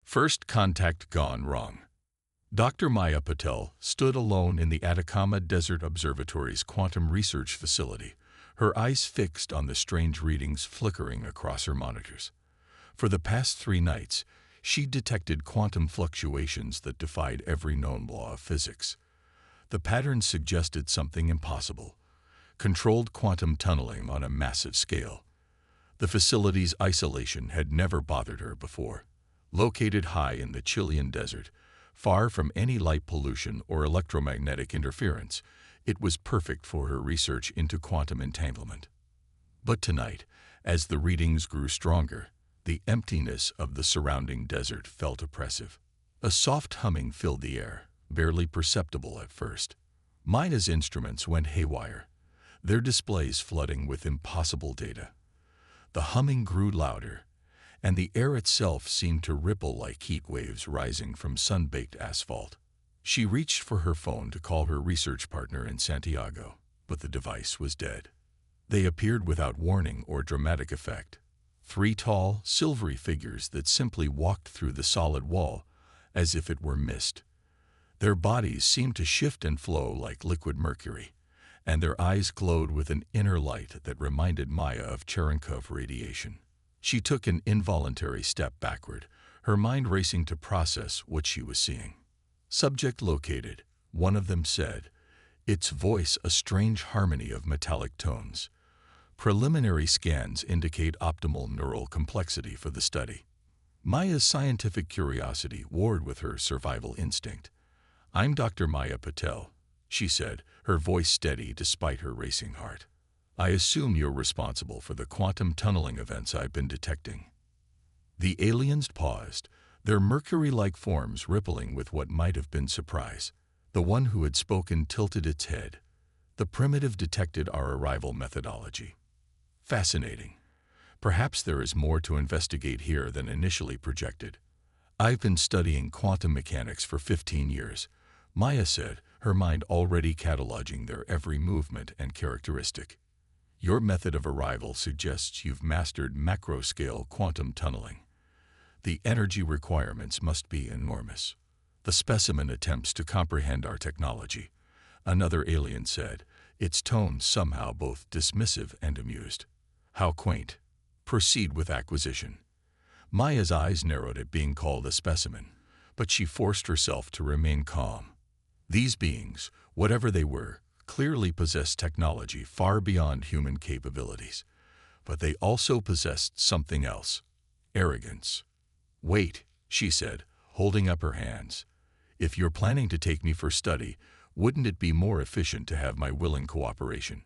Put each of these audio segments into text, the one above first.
First contact gone wrong. Dr. Maya Patel stood alone in the Atacama Desert Observatory's quantum research facility, her eyes fixed on the strange readings flickering across her monitors. For the past 3 nights, she detected quantum fluctuations that defied every known law of physics. The patterns suggested something impossible: controlled quantum tunneling on a massive scale. The facility's isolation had never bothered her before. Located high in the Chilean desert, far from any light pollution or electromagnetic interference, it was perfect for her research into quantum entanglement. But tonight, as the readings grew stronger, the emptiness of the surrounding desert felt oppressive. A soft humming filled the air, barely perceptible at first. Maya's instruments went haywire, their displays flooding with impossible data. The humming grew louder, and the air itself seemed to ripple like heat waves rising from sun-baked asphalt. She reached for her phone to call her research partner in Santiago, but the device was dead. They appeared without warning or dramatic effect. 3 tall, silvery figures that simply walked through the solid wall as if it were mist. Their bodies seemed to shift and flow like liquid mercury, and their eyes glowed with an inner light that reminded Maya of Cherenkov radiation. She took an involuntary step backward, her mind racing to process what she was seeing. Subject located, one of them said, its voice a strange harmony of metallic tones. Preliminary scans indicate optimal neural complexity for the study. Maya's scientific curiosity warred with her survival instinct. "I'm Dr. Maya Patel," she said, her voice steady despite her racing heart. "I assume you're responsible for the quantum tunneling events I've been detecting." The aliens paused, their mercury-like forms rippling with what might have been surprise. The one who had spoken tilted its head. "The primitive detected our arrival methodology." "Fascinating. Perhaps there is more to investigate here than initially projected." "I've been studying quantum mechanics for 15 years, Maya said, her mind already cataloging their every movement and characteristic. "Your method of arrival suggests you've mastered macro-scale quantum tunneling. The energy requirements must be enormous." "The specimen attempts to comprehend our technology," another alien said, its tone somehow both dismissive and amused. "How quaint. Proceed with acquisition." Maya's eyes narrowed at being called a specimen, but she forced herself to remain calm. These beings, whatever they were, clearly possessed technology far beyond human capabilities. But they also possessed something else: arrogance. "Wait," she said, holding up her hands. "If you're planning to take me for study, wouldn't it be more efficient to have my willing cooperation?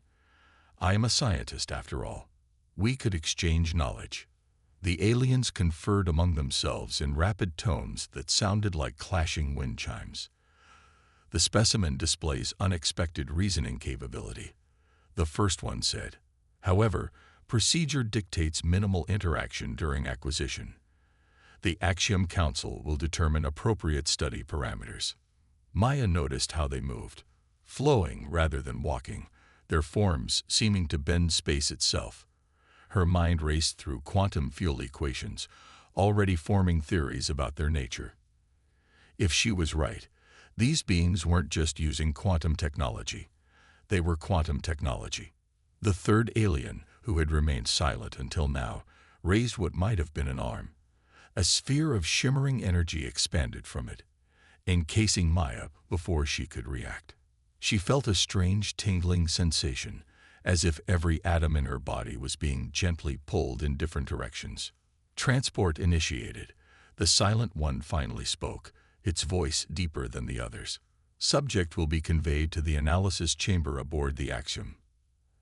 I am a scientist, after all. We could exchange knowledge." The aliens conferred among themselves in rapid tones that sounded like clashing wind chimes. "The specimen displays unexpected reasoning capability," the first one said. "However, procedure dictates minimal interaction during acquisition. The Axiom Council will determine appropriate study parameters." Maya noticed how they moved, flowing rather than walking, their forms seeming to bend space itself. Her mind raced through quantum field equations, already forming theories about their nature. If she was right, these beings weren't just using quantum technology. They were quantum technology. The third alien, who had remained silent until now, raised what might have been an arm. A sphere of shimmering energy expanded from it, encasing Maya before she could react. She felt a strange tingling sensation, as if every atom in her body was being gently pulled in different directions. Transport initiated. The silent one finally spoke, its voice deeper than the others. "Subject will be conveyed to the analysis chamber aboard the Axiom."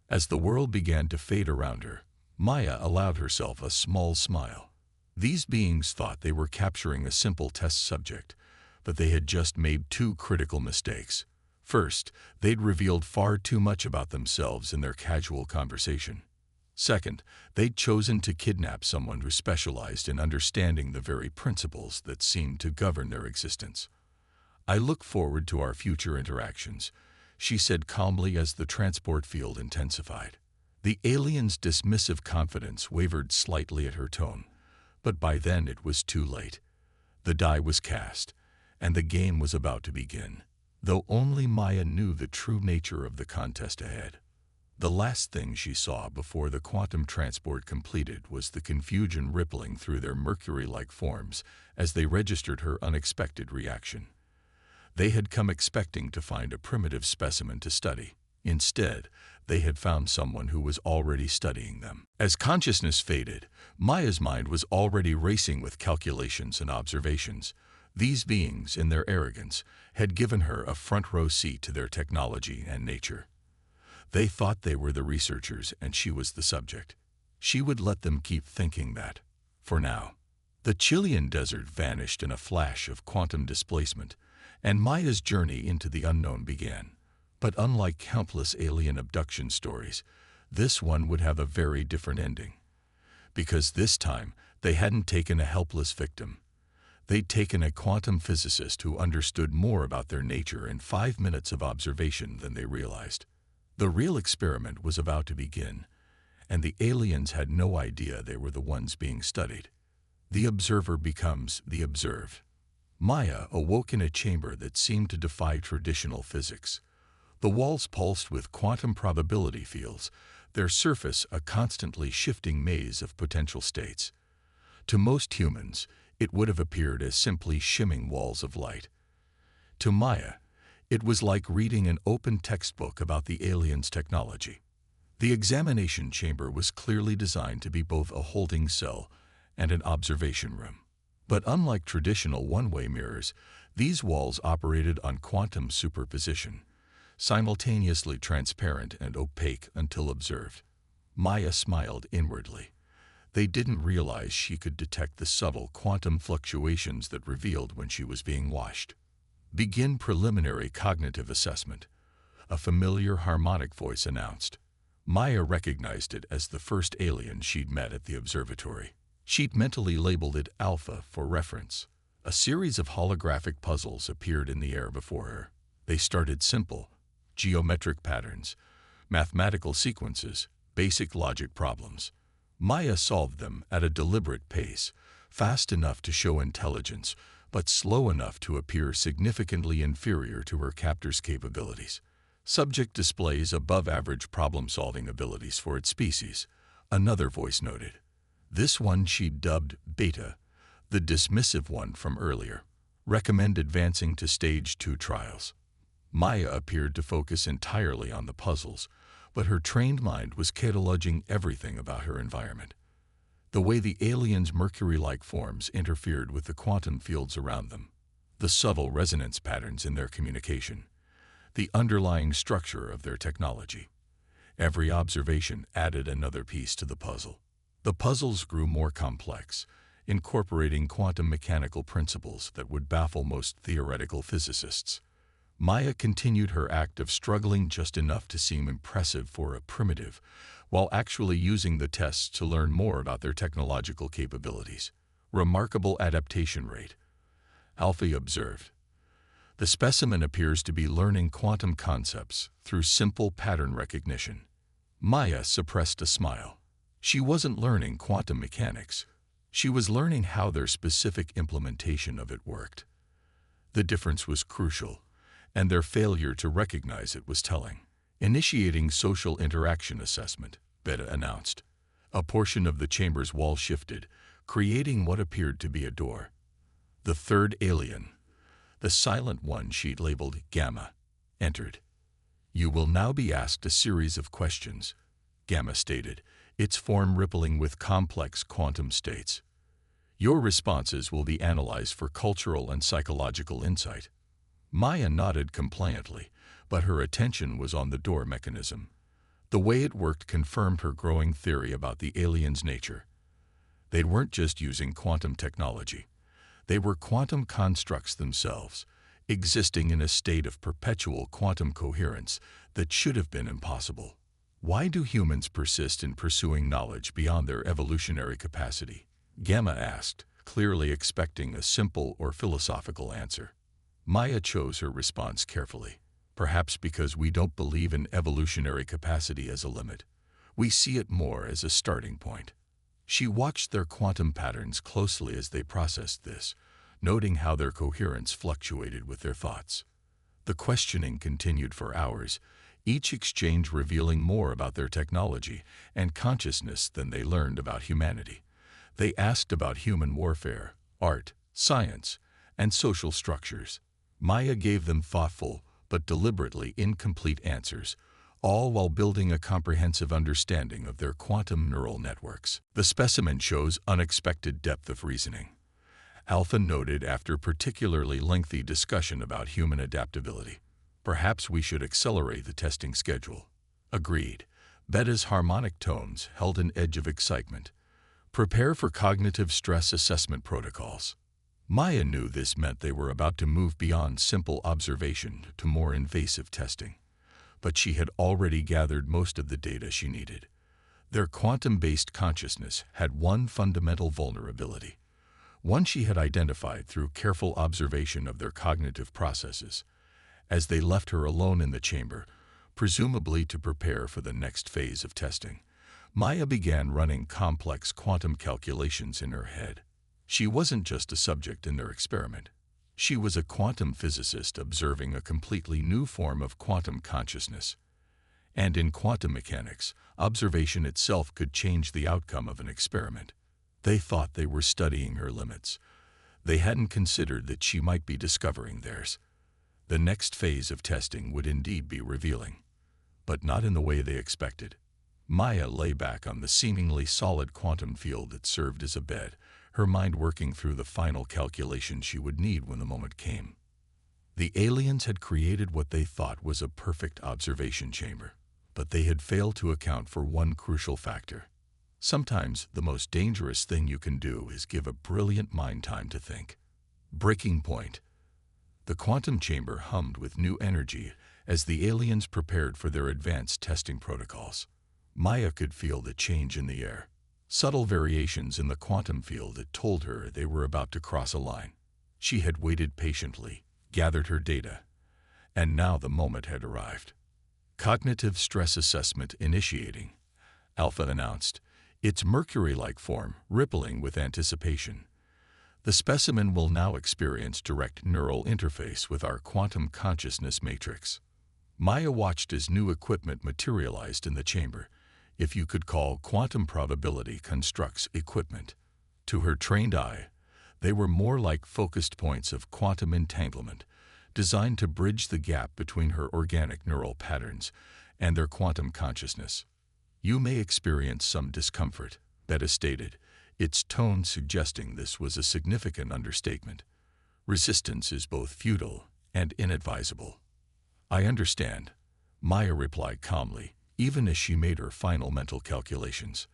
As the world began to fade around her, Maya allowed herself a small smile. These beings thought they were capturing a simple test subject, but they had just made 2 critical mistakes. First, they'd revealed far too much about themselves in their casual conversation. Second, they'd chosen to kidnap someone who specialized in understanding the very principles that seemed to govern their existence. "I look forward to our future interactions," she said calmly as the transport field intensified. The alien's dismissive confidence wavered slightly at her tone, but by then it was too late. The die was cast, and the game was about to begin, though only Maya knew the true nature of the contest ahead. The last thing she saw before the quantum transport completed was the confusion rippling through their mercury-like forms as they registered her unexpected reaction. They had come expecting to find a primitive specimen to study. Instead, they had found someone who was already studying them. As consciousness faded, Maya's mind was already racing with calculations and observations. These beings, in their arrogance, had given her a front-row seat to their technology and nature. They thought they were the researchers and she was the subject. She would let them keep thinking that, for now. The Chilean desert vanished in a flash of quantum displacement, and Maya's journey into the unknown began. But unlike countless alien abduction stories, this one would have a very different ending. Because this time, they hadn't taken a helpless victim. They'd taken a quantum physicist who understood more about their nature in 5 minutes of observation than they realized. The real experiment was about to begin, and the aliens had no idea they were the ones being studied. The observer becomes the observed. Maya awoke in a chamber that seemed to defy traditional physics. The walls pulsed with quantum probability fields, their surface a constantly shifting maze of potential states. To most humans, it would have appeared as simply shimming walls of light. To Maya, it was like reading an open textbook about the aliens' technology. The examination chamber was clearly designed to be both a holding cell and an observation room. But unlike traditional one-way mirrors, these walls operated on quantum superposition, simultaneously transparent and opaque until observed. Maya smiled inwardly. They didn't realize she could detect the subtle quantum fluctuations that revealed when she was being watched. Begin preliminary cognitive assessment, a familiar harmonic voice announced. Maya recognized it as the first alien she'd met at the observatory. She'd mentally labeled it Alpha for reference. A series of holographic puzzles appeared in the air before her. They started simple: geometric patterns, mathematical sequences, basic logic problems. Maya solved them at a deliberate pace, fast enough to show intelligence, but slow enough to appear significantly inferior to her captor's capabilities. Subject displays above-average problem-solving abilities for its species, another voice noted. This one she dubbed Beta, the dismissive one from earlier. Recommend advancing to Stage 2 trials. Maya appeared to focus entirely on the puzzles, but her trained mind was cataloging everything about her environment. The way the aliens' mercury-like forms interfered with the quantum fields around them, the subtle resonance patterns in their communication, the underlying structure of their technology. Every observation added another piece to the puzzle. The puzzles grew more complex, incorporating quantum mechanical principles that would baffle most theoretical physicists. Maya continued her act of struggling just enough to seem impressive for a primitive, while actually using the tests to learn more about their technological capabilities. Remarkable adaptation rate, Alfie observed. The specimen appears to be learning quantum concepts through simple pattern recognition. Maya suppressed a smile. She wasn't learning quantum mechanics. She was learning how their specific implementation of it worked. The difference was crucial, and their failure to recognize it was telling. Initiating social interaction assessment, Beta announced. A portion of the chamber's wall shifted, creating what appeared to be a door. The third alien, the silent one she'd labeled Gamma, entered. You will now be asked a series of questions, Gamma stated, its form rippling with complex quantum states. Your responses will be analyzed for cultural and psychological insight. Maya nodded compliantly, but her attention was on the door mechanism. The way it worked confirmed her growing theory about the aliens' nature. They weren't just using quantum technology. They were quantum constructs themselves, existing in a state of perpetual quantum coherence that should have been impossible. Why do humans persist in pursuing knowledge beyond their evolutionary capacity? Gamma asked, clearly expecting a simple or philosophical answer. Maya chose her response carefully. Perhaps because we don't believe in evolutionary capacity as a limit. We see it more as a starting point. She watched their quantum patterns closely as they processed this, noting how their coherence fluctuated with their thoughts. The questioning continued for hours, each exchange revealing more about their technology and consciousness than they learned about humanity. They asked about human warfare, art, science, and social structures. Maya gave them thoughtful but deliberately incomplete answers, all while building a comprehensive understanding of their quantum neural networks. The specimen shows unexpected depth of reasoning, Alpha noted after particularly lengthy discussion about human adaptability. Perhaps we should accelerate the testing schedule. Agreed. Beta's harmonic tones held an edge of excitement. Prepare for cognitive stress assessment protocols. Maya knew this meant they were about to move beyond simple observation to more invasive testing. But she had already gathered most of the data she needed. Their quantum-based consciousness had one fundamental vulnerability, one she had identified through careful observation of their cognitive processes. As they left her alone in the chamber, presumably to prepare for the next phase of testing, Maya began running complex quantum calculations in her head. She wasn't just a subject in their experiment. She was a quantum physicist observing a completely new form of quantum consciousness. And in quantum mechanics, observation itself could change the outcome of an experiment. They thought they were studying her limits. They hadn't considered that she might be discovering theirs. The next phase of testing would indeed be revealing, but not in the way they expected. Maya lay back on the seemingly solid quantum field that served as a bed, her mind working through the final calculations she would need when the moment came. The aliens had created what they thought was a perfect observation chamber, but they had failed to account for one crucial factor. Sometimes the most dangerous thing you can do is give a brilliant mind time to think. Breaking point. The quantum chamber hummed with new energy as the aliens prepared for their advanced testing protocols. Maya could feel the change in the air, subtle variations in the quantum field that told her they were about to cross a line. She had waited patiently, gathered her data, and now the moment had arrived. Cognitive stress assessment initiating, Alpha announced, its mercury-like form rippling with anticipation. The specimen will now experience direct neural interface with our quantum consciousness matrix. Maya watched as new equipment materialized in the chamber, if you could call quantum probability constructs equipment. To her trained eye, they were more like focused points of quantum entanglement, designed to bridge the gap between her organic neural patterns and their quantum consciousness. You may experience some discomfort, Beta stated, its tone suggesting this was a significant understatement. Resistance is both futile and inadvisable. I understand, Maya replied calmly, even as she made her final mental calculations.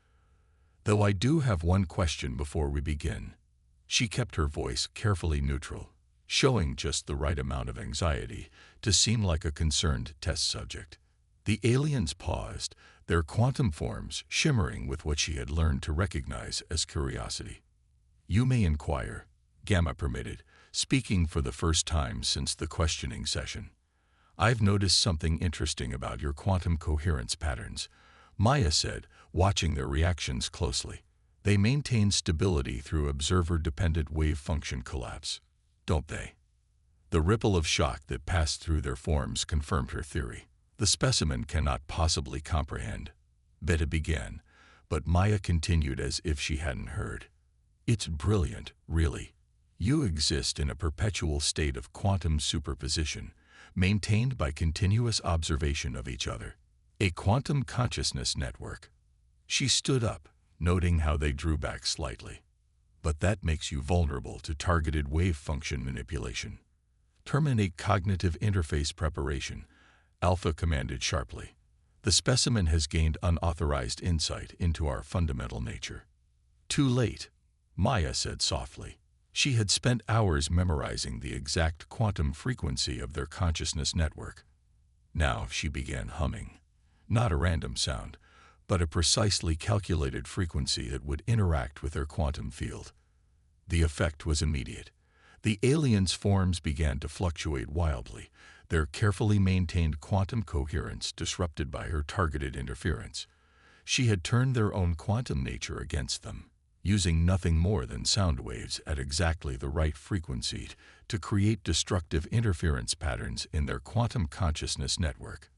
Though I do have one question before we begin. She kept her voice carefully neutral, showing just the right amount of anxiety to seem like a concerned test subject. The aliens paused, their quantum forms shimmering with what she had learned to recognize as curiosity. You may inquire, Gamma permitted, speaking for the first time since the questioning session. I've noticed something interesting about your quantum coherence patterns, Maya said, watching their reactions closely. They maintain stability through observer-dependent wave function collapse, don't they? The ripple of shock that passed through their forms confirmed her theory. The specimen cannot possibly comprehend, Beta began, but Maya continued as if she hadn't heard. It's brilliant, really. You exist in a perpetual state of quantum superposition, maintained by continuous observation of each other. A quantum consciousness network. She stood up, noting how they drew back slightly. But that makes you vulnerable to targeted wave function manipulation. Terminate cognitive interface preparation, Alpha commanded sharply. The specimen has gained unauthorized insight into our fundamental nature. Too late, Maya said softly. She had spent hours memorizing the exact quantum frequency of their consciousness network. Now she began humming. Not a random sound, but a precisely calculated frequency that would interact with their quantum field. The effect was immediate. The aliens' forms began to fluctuate wildly, their carefully maintained quantum coherence disrupted by her targeted interference. She had turned their own quantum nature against them. using nothing more than sound waves at exactly the right frequency to create destructive interference patterns in their quantum consciousness network.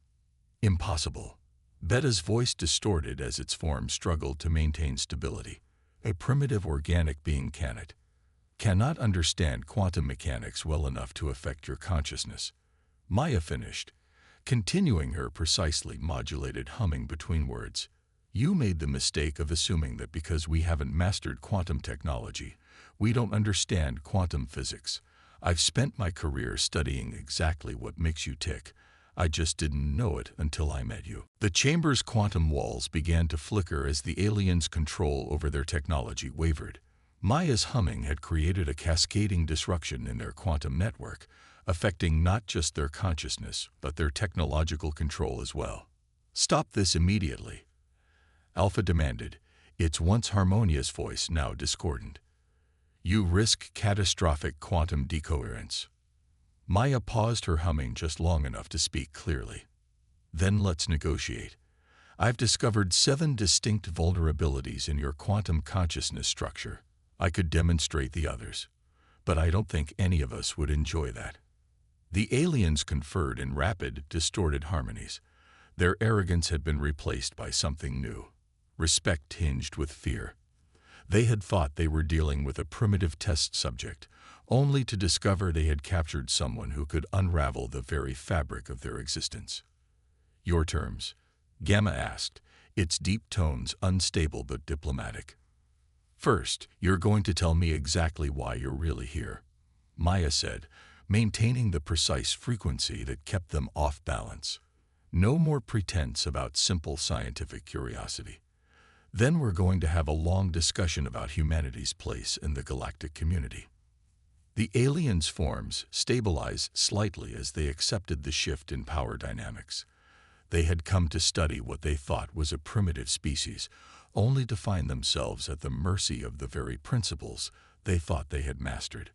Impossible. Beta's voice distorted as its form struggled to maintain stability. A primitive organic being cannot understand quantum mechanics well enough to affect your consciousness. Maya finished, continuing her precisely modulated humming between words. You made the mistake of assuming that because we haven't mastered quantum technology, we don't understand quantum physics. I've spent my career studying exactly what makes you tick. I just didn't know it until I met you. The chamber's quantum walls began to flicker as the aliens' control over their technology wavered. Maya's humming had created a cascading disruption in their quantum network, affecting not just their consciousness, but their technological control as well. Stop this immediately, Alpha demanded, its once harmonious voice now discordant. You risk catastrophic quantum decoherence. Maya paused her humming just long enough to speak clearly. Then let's negotiate. I've discovered 7 distinct vulnerabilities in your quantum consciousness structure. I could demonstrate the others, but I don't think any of us would enjoy that. The aliens conferred in rapid, distorted harmonies. Their arrogance had been replaced by something new, respect tinged with fear. They had thought they were dealing with a primitive test subject, only to discover they had captured someone who could unravel the very fabric of their existence. Your terms, Gamma asked, its deep tones unstable but diplomatic. First, you're going to tell me exactly why you're really here, Maya said, maintaining the precise frequency that kept them off balance. No more pretense about simple scientific curiosity. Then we're going to have a long discussion about humanity's place in the galactic community. The aliens' forms stabilized slightly as they accepted the shift in power dynamics. They had come to study what they thought was a primitive species, only to find themselves at the mercy of the very principles they thought they had mastered.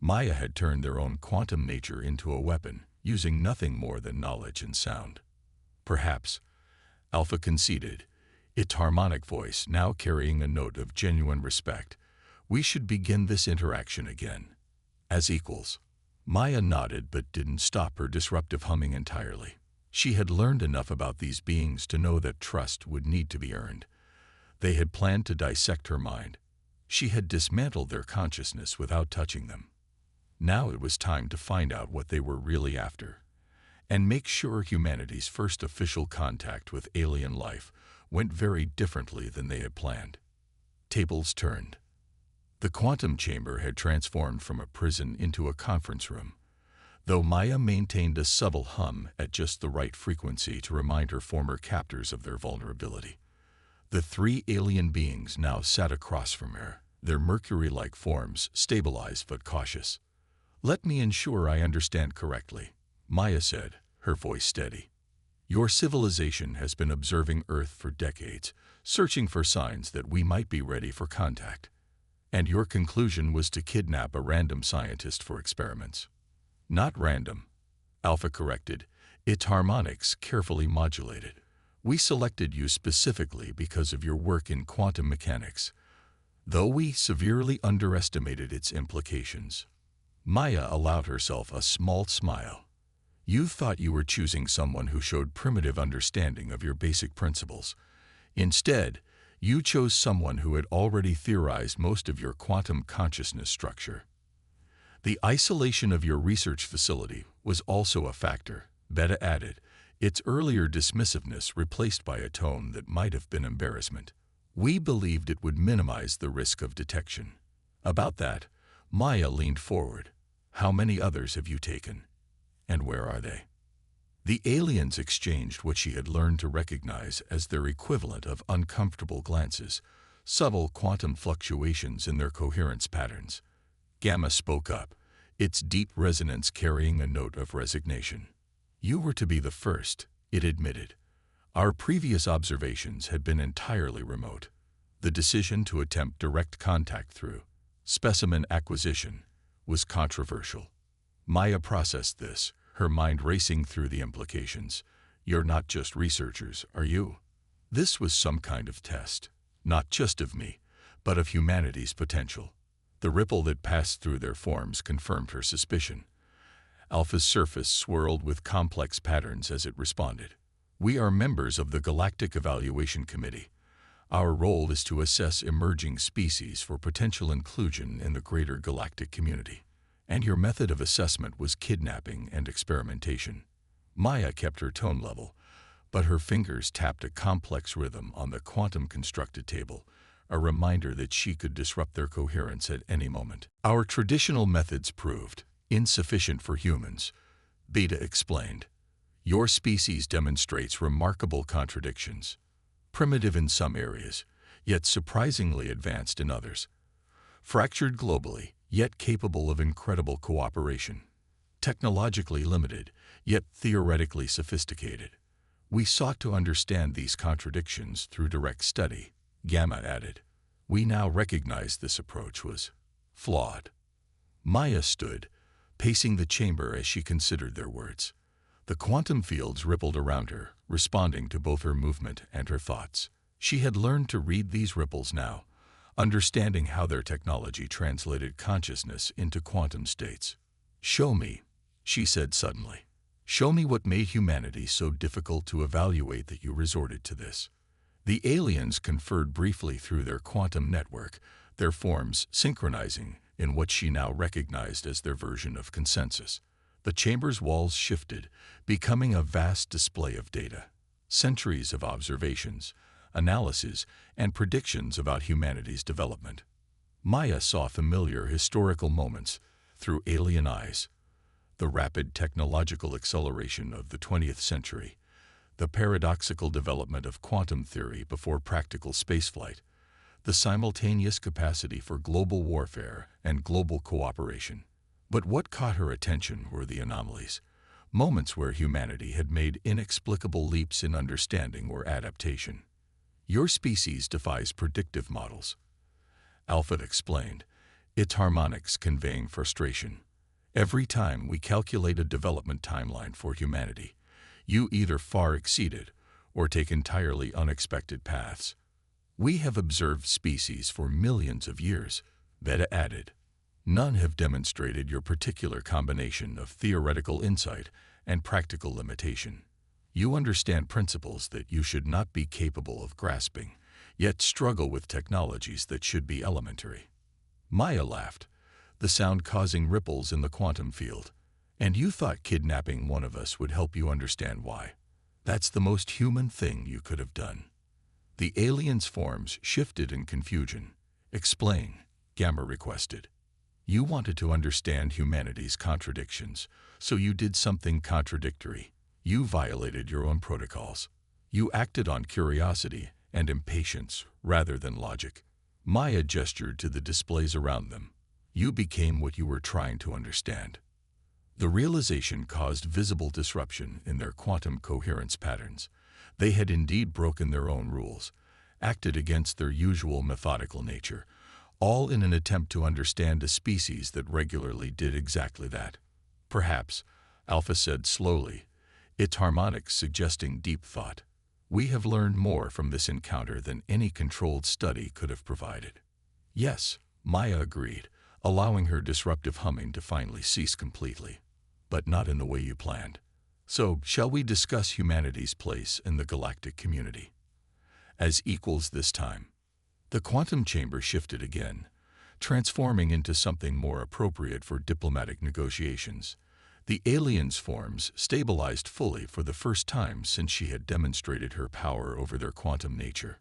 Maya had turned their own quantum nature into a weapon, using nothing more than knowledge and sound. Perhaps, Alpha conceded, its harmonic voice now carrying a note of genuine respect, we should begin this interaction again. As equals. Maya nodded but didn't stop her disruptive humming entirely. She had learned enough about these beings to know that trust would need to be earned. They had planned to dissect her mind. She had dismantled their consciousness without touching them. Now it was time to find out what they were really after, and make sure humanity's first official contact with alien life went very differently than they had planned. Tables turned. The quantum chamber had transformed from a prison into a conference room, though Maya maintained a subtle hum at just the right frequency to remind her former captors of their vulnerability. The 3 alien beings now sat across from her, their mercury-like forms stabilized but cautious. Let me ensure I understand correctly, Maya said, her voice steady. Your civilization has been observing Earth for decades, searching for signs that we might be ready for contact. And your conclusion was to kidnap a random scientist for experiments. Not random, Alpha corrected, its harmonics carefully modulated. We selected you specifically because of your work in quantum mechanics, though we severely underestimated its implications. Maya allowed herself a small smile. You thought you were choosing someone who showed primitive understanding of your basic principles. Instead, you chose someone who had already theorized most of your quantum consciousness structure. The isolation of your research facility was also a factor, Beta added, its earlier dismissiveness replaced by a tone that might have been embarrassment. We believed it would minimize the risk of detection. About that, Maya leaned forward. How many others have you taken? And where are they? The aliens exchanged what she had learned to recognize as their equivalent of uncomfortable glances, subtle quantum fluctuations in their coherence patterns. Gamma spoke up, its deep resonance carrying a note of resignation. You were to be the first, it admitted. Our previous observations had been entirely remote. The decision to attempt direct contact through specimen acquisition was controversial. Maya processed this, her mind racing through the implications. You're not just researchers, are you? This was some kind of test, not just of me, but of humanity's potential. The ripple that passed through their forms confirmed her suspicion. Alpha's surface swirled with complex patterns as it responded. We are members of the Galactic Evaluation Committee. Our role is to assess emerging species for potential inclusion in the greater galactic community. And your method of assessment was kidnapping and experimentation. Maya kept her tone level, but her fingers tapped a complex rhythm on the quantum-constructed table, a reminder that she could disrupt their coherence at any moment. Our traditional methods proved insufficient for humans, Beta explained. Your species demonstrates remarkable contradictions. Primitive in some areas, yet surprisingly advanced in others. Fractured globally, yet capable of incredible cooperation. Technologically limited, yet theoretically sophisticated. We sought to understand these contradictions through direct study, Gamma added. We now recognize this approach was flawed. Maya stood, pacing the chamber as she considered their words. The quantum fields rippled around her, responding to both her movement and her thoughts. She had learned to read these ripples now, understanding how their technology translated consciousness into quantum states. Show me, she said suddenly. Show me what made humanity so difficult to evaluate that you resorted to this. The aliens conferred briefly through their quantum network, their forms synchronizing in what she now recognized as their version of consensus. The chamber's walls shifted, becoming a vast display of data. Centuries of observations, analyses, and predictions about humanity's development. Maya saw familiar historical moments through alien eyes. The rapid technological acceleration of the 20th century, the paradoxical development of quantum theory before practical spaceflight, the simultaneous capacity for global warfare and global cooperation. But what caught her attention were the anomalies, moments where humanity had made inexplicable leaps in understanding or adaptation. Your species defies predictive models, Alpha explained, its harmonics conveying frustration. Every time we calculate a development timeline for humanity, you either far exceed or take entirely unexpected paths. We have observed species for millions of years, Beta added. None have demonstrated your particular combination of theoretical insight and practical limitation. You understand principles that you should not be capable of grasping, yet struggle with technologies that should be elementary. Maya laughed, the sound causing ripples in the quantum field. And you thought kidnapping one of us would help you understand why. That's the most human thing you could have done. The alien's forms shifted in confusion. Explain, Gamma requested. You wanted to understand humanity's contradictions, so you did something contradictory. You violated your own protocols. You acted on curiosity and impatience rather than logic. Maya gestured to the displays around them. You became what you were trying to understand. The realization caused visible disruption in their quantum coherence patterns. They had indeed broken their own rules, acted against their usual methodical nature, all in an attempt to understand a species that regularly did exactly that. Perhaps, Alpha said slowly, its harmonics suggesting deep thought. We have learned more from this encounter than any controlled study could have provided. Yes, Maya agreed, allowing her disruptive humming to finally cease completely. But not in the way you planned. So, shall we discuss humanity's place in the galactic community? As equals this time. The quantum chamber shifted again, transforming into something more appropriate for diplomatic negotiations. The alien's forms stabilized fully for the first time since she had demonstrated her power over their quantum nature.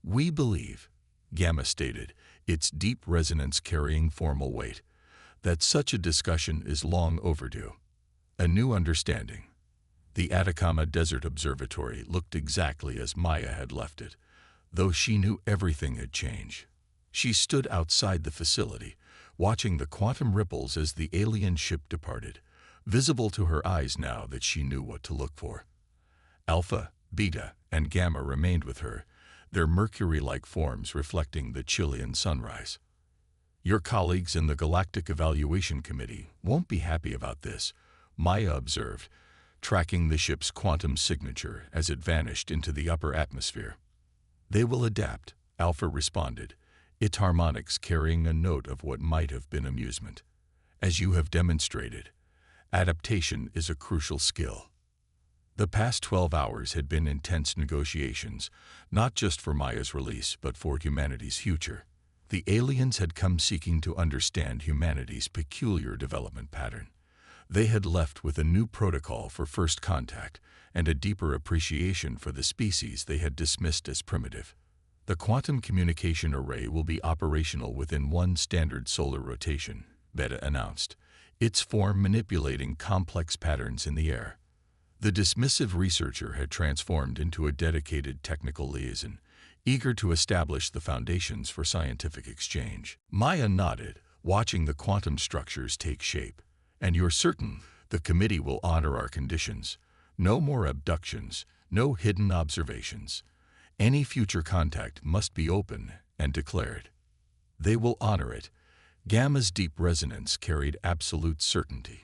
We believe, Gamma stated, its deep resonance carrying formal weight, that such a discussion is long overdue. A new understanding. The Atacama Desert Observatory looked exactly as Maya had left it, though she knew everything had changed. She stood outside the facility, watching the quantum ripples as the alien ship departed, visible to her eyes now that she knew what to look for. Alpha, Beta, and Gamma remained with her, their mercury-like forms reflecting the Chilean sunrise. Your colleagues in the Galactic Evaluation Committee won't be happy about this, Maya observed, tracking the ship's quantum signature as it vanished into the upper atmosphere. They will adapt, Alpha responded, its harmonics carrying a note of what might have been amusement. As you have demonstrated, adaptation is a crucial skill. The past 12 hours had been intense negotiations, not just for Maya's release, but for humanity's future. The aliens had come seeking to understand humanity's peculiar development pattern. They had left with a new protocol for first contact and a deeper appreciation for the species they had dismissed as primitive. The quantum communication array will be operational within one standard solar rotation, Beta announced, its form manipulating complex patterns in the air. The dismissive researcher had transformed into a dedicated technical liaison, eager to establish the foundations for scientific exchange. Maya nodded, watching the quantum structures take shape. And you're certain the committee will honor our conditions. No more abductions, no hidden observations. Any future contact must be open and declared. They will honor it. Gamma's deep resonance carried absolute certainty.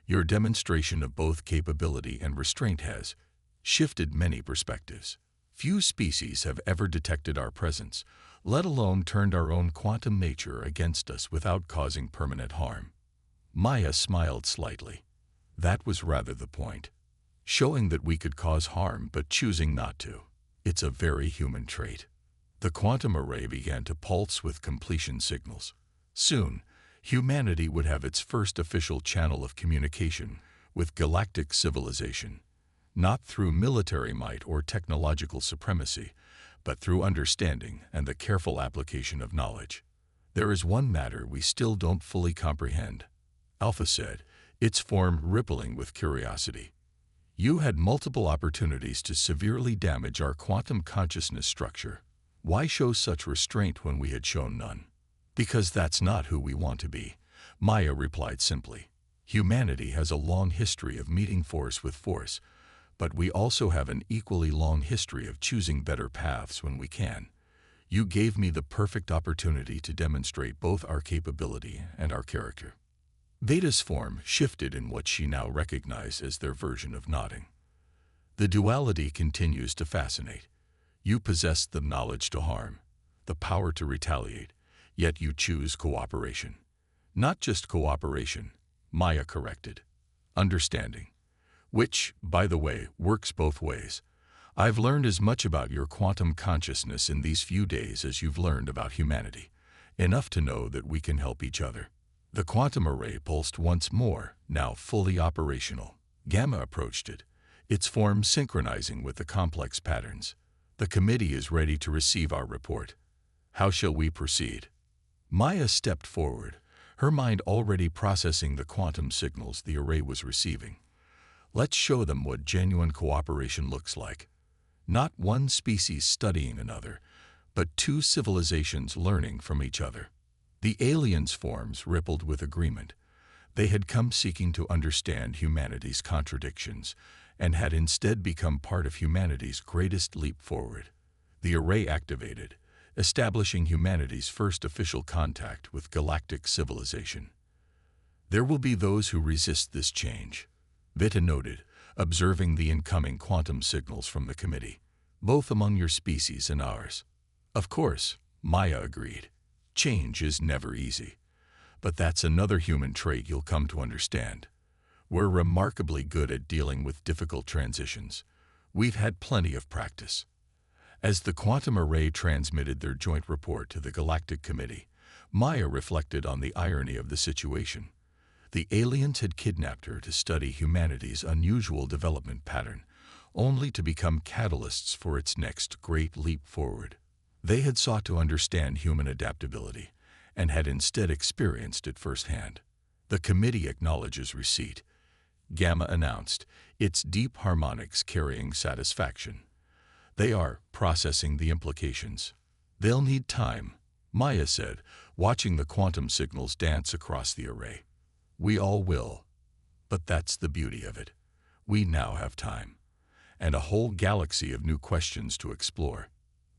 Your demonstration of both capability and restraint has shifted many perspectives. Few species have ever detected our presence, let alone turned our own quantum nature against us without causing permanent harm. Maya smiled slightly. That was rather the point. Showing that we could cause harm but choosing not to. It's a very human trait. The quantum array began to pulse with completion signals. Soon, humanity would have its first official channel of communication with galactic civilization, not through military might or technological supremacy, but through understanding and the careful application of knowledge. There is one matter we still don't fully comprehend, Alpha said, its form rippling with curiosity. You had multiple opportunities to severely damage our quantum consciousness structure. Why show such restraint when we had shown none? Because that's not who we want to be, Maya replied simply. Humanity has a long history of meeting force with force, but we also have an equally long history of choosing better paths when we can. You gave me the perfect opportunity to demonstrate both our capability and our character. Veda's form shifted in what she now recognized as their version of nodding. The duality continues to fascinate. You possess the knowledge to harm, the power to retaliate, yet you choose cooperation. Not just cooperation, Maya corrected. Understanding. Which, by the way, works both ways. I've learned as much about your quantum consciousness in these few days as you've learned about humanity. Enough to know that we can help each other. The quantum array pulsed once more, now fully operational. Gamma approached it, its form synchronizing with the complex patterns. The committee is ready to receive our report. How shall we proceed? Maya stepped forward, her mind already processing the quantum signals the array was receiving. Let's show them what genuine cooperation looks like. Not one species studying another, but two civilizations learning from each other. The aliens' forms rippled with agreement. They had come seeking to understand humanity's contradictions and had instead become part of humanity's greatest leap forward. The array activated, establishing humanity's first official contact with galactic civilization. There will be those who resist this change, Vita noted, observing the incoming quantum signals from the committee, both among your species and ours. Of course, Maya agreed. Change is never easy. But that's another human trait you'll come to understand. We're remarkably good at dealing with difficult transitions. We've had plenty of practice. As the quantum array transmitted their joint report to the Galactic Committee, Maya reflected on the irony of the situation. The aliens had kidnapped her to study humanity's unusual development pattern, only to become catalysts for its next great leap forward. They had sought to understand human adaptability, and had instead experienced it firsthand. The committee acknowledges receipt, Gamma announced, its deep harmonics carrying satisfaction. They are processing the implications. They'll need time, Maya said, watching the quantum signals dance across the array. We all will. But that's the beauty of it. We now have time. And a whole galaxy of new questions to explore.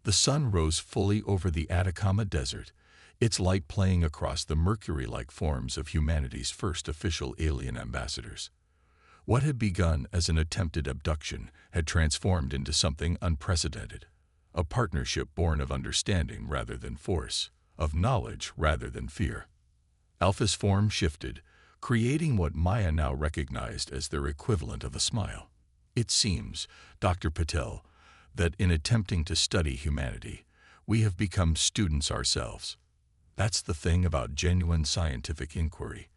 The sun rose fully over the Atacama Desert, its light playing across the Mercury-like forms of humanity's first official alien ambassadors. What had begun as an attempted abduction had transformed into something unprecedented, a partnership born of understanding rather than force. of knowledge rather than fear. Alpha's form shifted, creating what Maya now recognized as their equivalent of a smile. It seems, Dr. Patel, that in attempting to study humanity, we have become students ourselves. That's the thing about genuine scientific inquiry,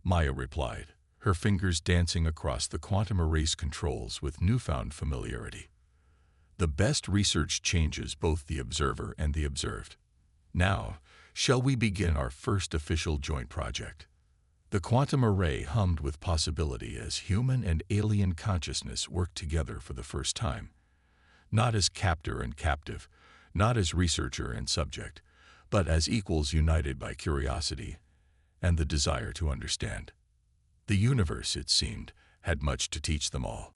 Maya replied, her fingers dancing across the quantum erase controls with newfound familiarity. The best research changes both the observer and the observed. Now, shall we begin our first official joint project? The quantum array hummed with possibility as human and alien consciousness worked together for the first time. Not as captor and captive, not as researcher and subject, but as equals united by curiosity and the desire to understand. The universe, it seemed, had much to teach them all.